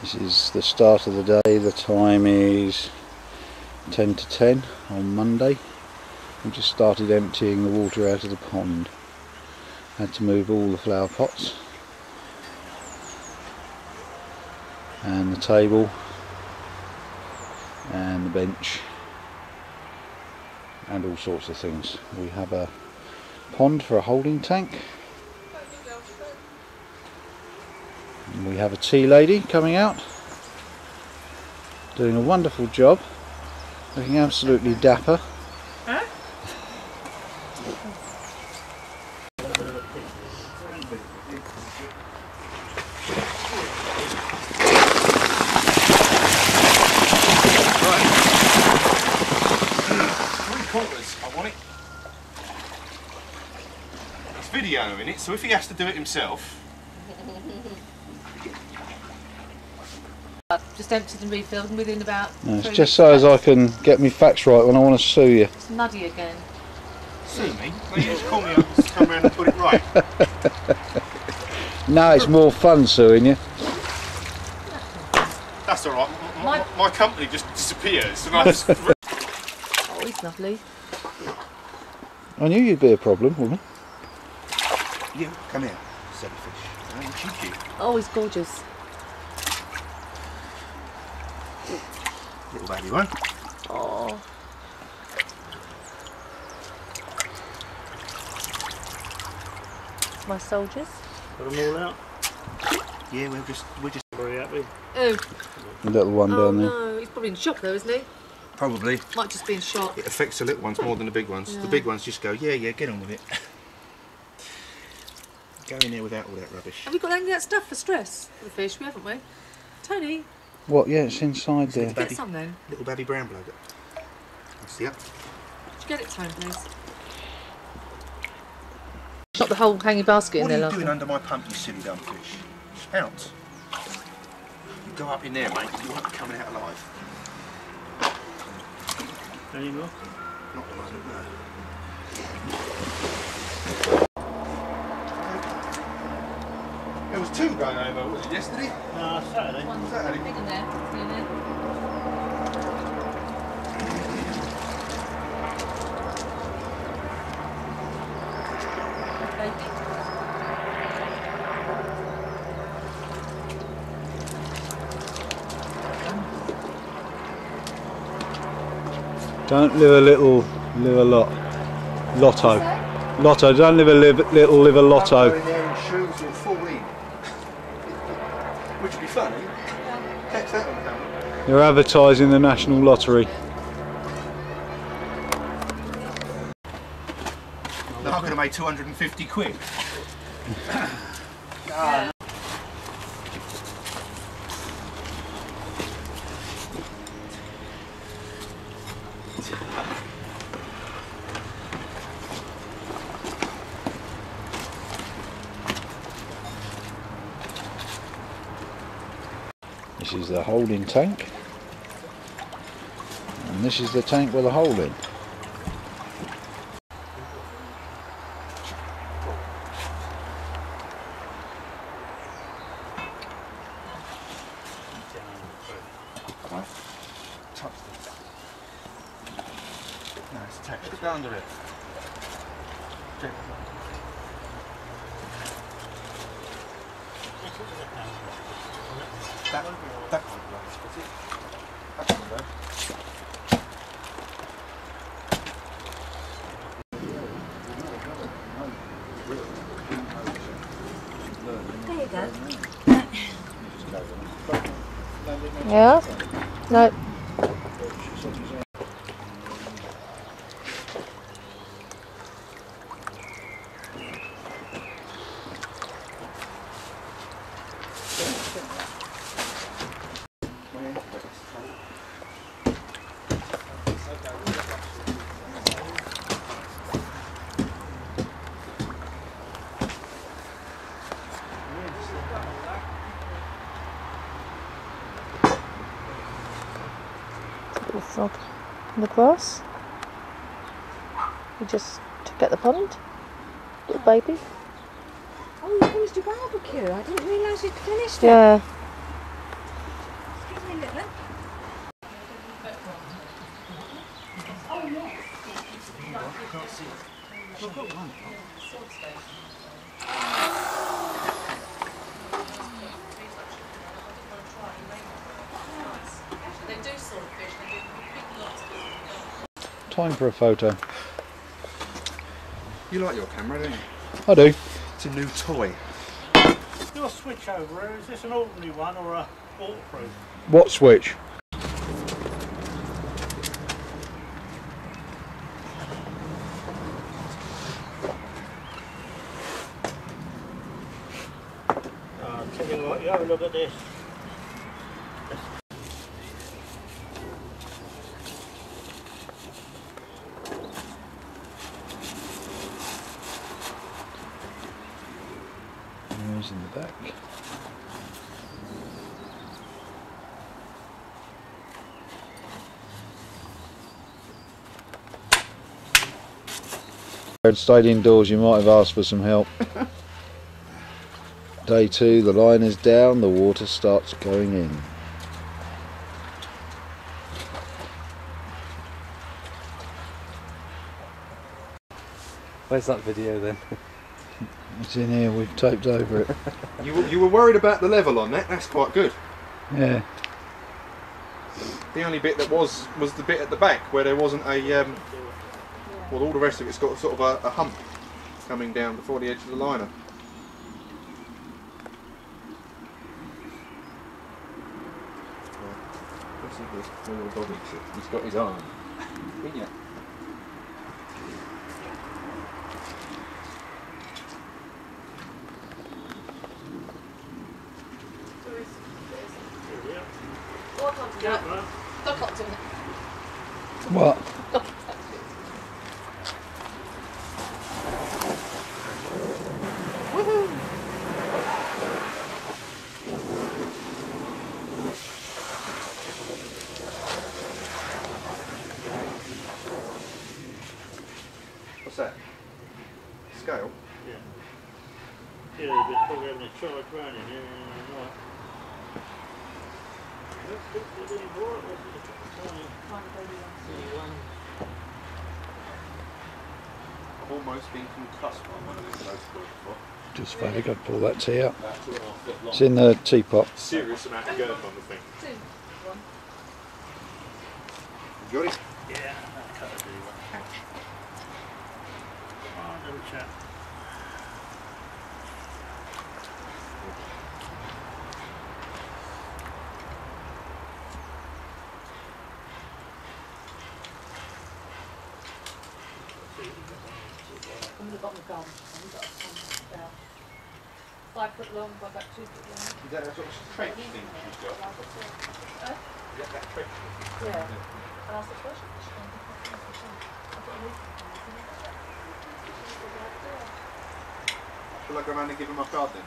This is the start of the day. The time is 10 to 10 on Monday. We just started emptying the water out of the pond. Had to move all the flower pots and the table and the bench and all sorts of things. We have a pond for a holding tank. And we have a tea lady coming out, doing a wonderful job, looking absolutely dapper. Huh? I want it. It's video in it, so if he has to do it himself. Just emptied and refilled and within about... No, it's just so as I can get me facts right when I want to sue you. It's muddy again. Sue me? Well, you just call me up and come around and put it right. No, it's more fun suing you. That's alright. My company just disappears and I just... Oh, he's lovely. I knew you'd be a problem, woman. You, come here, silly fish. Aren't you cute? Oh, he's gorgeous. Little baby one. Oh. My soldiers. Got them all out? Yeah, we're just Very happy. Oh. The little one down there. No, he's probably in shock though, isn't he? probably. Might just be in shock. It affects the little ones more than the big ones. Yeah. The big ones just go, yeah, get on with it. Go in there without all that rubbish. Have we got any of that stuff for stress for the fish? We haven't we? Tony, What? Yeah, it's inside there. get some then. Little baby brown bloke. That's the up. Did you get it, Tony, please? Not the whole hanging basket in there, What are love. you doing under my pump, you silly dumb fish? Out. You go up in there, mate, you won't be coming out alive. Any more? Not the moment, no. There was two going over, was it yesterday? No, Saturday. One Saturday. big in there. See in there. Baby. Don't live a little, live a lot. Lotto. Lotto, don't live a little, live a Go lotto. in there in shoes or full in. Which would be funny. Catch that on camera. You're advertising the National Lottery. No, I could have made 250 quid. Yeah. This is the holding tank. And this is the tank with a hole in. Right. Touch this. No, it's attached. Just go under it. Gently. That one, right. That's it. That one there. There you go. Yeah? No. Little frog in the grass. We just took out the pond. Little baby. Oh, you finished your barbecue. I didn't realise you'd finished it. Yeah. can't see it. I've got one. Time for a photo. You like your camera, don't you? I do. It's a new toy. Your switch over here, is this an ordinary one or a waterproof? What switch? I'll tell you what, you have a look at this. There's in the back. If you had stayed indoors, you might have asked for some help. Day 2, the line is down, the water starts going in. Where's that video then? It's in here, we've taped over it. You were worried about the level on that. That's quite good. Yeah. The only bit that was the bit at the back where there wasn't a well, all the rest of it's got sort of a hump coming down before the edge of the liner. What's this little dog? He's got his arm. Yeah. What? What's that? Scale? Yeah. Yeah, they're probably having a charge round in here and night. I've almost been concussed by one of these loads before. Just funny, got to pull that tea out. It's in the teapot. Serious amount of girth on the thing. You got it? Yeah, that cut a do one. Oh, little chap. From the bottom of gum, and we've got about 5 foot long, by about 2 foot long. Is that a sort of trench thing you've got? Is that that trench thing? Yeah. And I said, where's your fish gone? Shall I go around and give him my card then?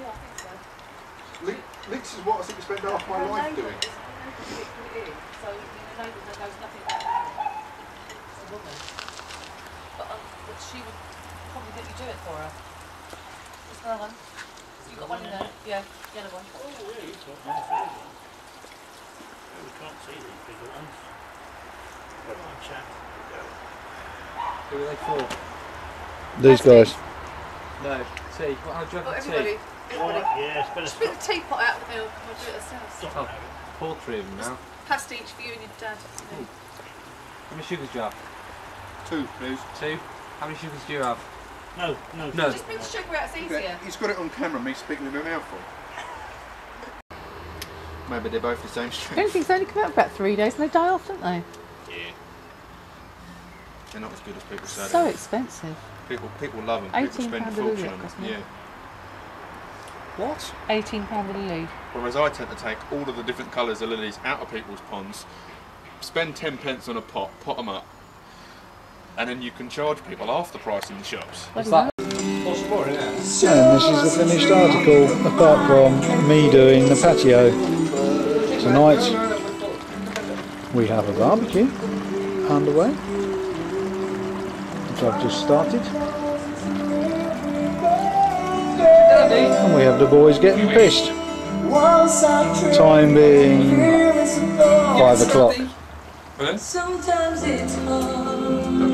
Yeah, I think so. Links is what I think I spend half my life doing. So you know that knows nothing about it. It's a woman. But she would probably let you do it for her. There's another one. You got one in there? Yeah, yellow one. Oh, yeah, you've got one for everyone. Yeah, we can't see these bigger ones. Come on, chap. Who are they for? These guys. No, tea. What, how do you have the Everybody. tea? Everybody. Yeah, it's better Just put the teapot out of the milk and we'll do it ourselves. stop Oh. now. Pour 3 of them now. Passed each for you and your dad. How many sugars do you have? 2, please. 2? How many sugars do you have? No. No. Just bring the sugar out, it's easier. He's got it on camera, me speaking with my mouth full. Maybe they're both the same strength. Anything's only come out about 3 days and they die off, don't they? Yeah. They're not as good as people say. So expensive. People love them. People spend a £18 a fortune litre, on them. doesn't it? Yeah. What? £18 a lily. Whereas I tend to take all of the different colours of lilies out of people's ponds, spend 10 pence on a pot them up, and then you can charge people half the price in the shops. What's that? Possible, isn't it? And this is the finished article, apart from me doing the patio. Tonight we have a barbecue underway, which I've just started. And we have the boys getting pissed. Time being 5 o'clock. Sometimes it's hard.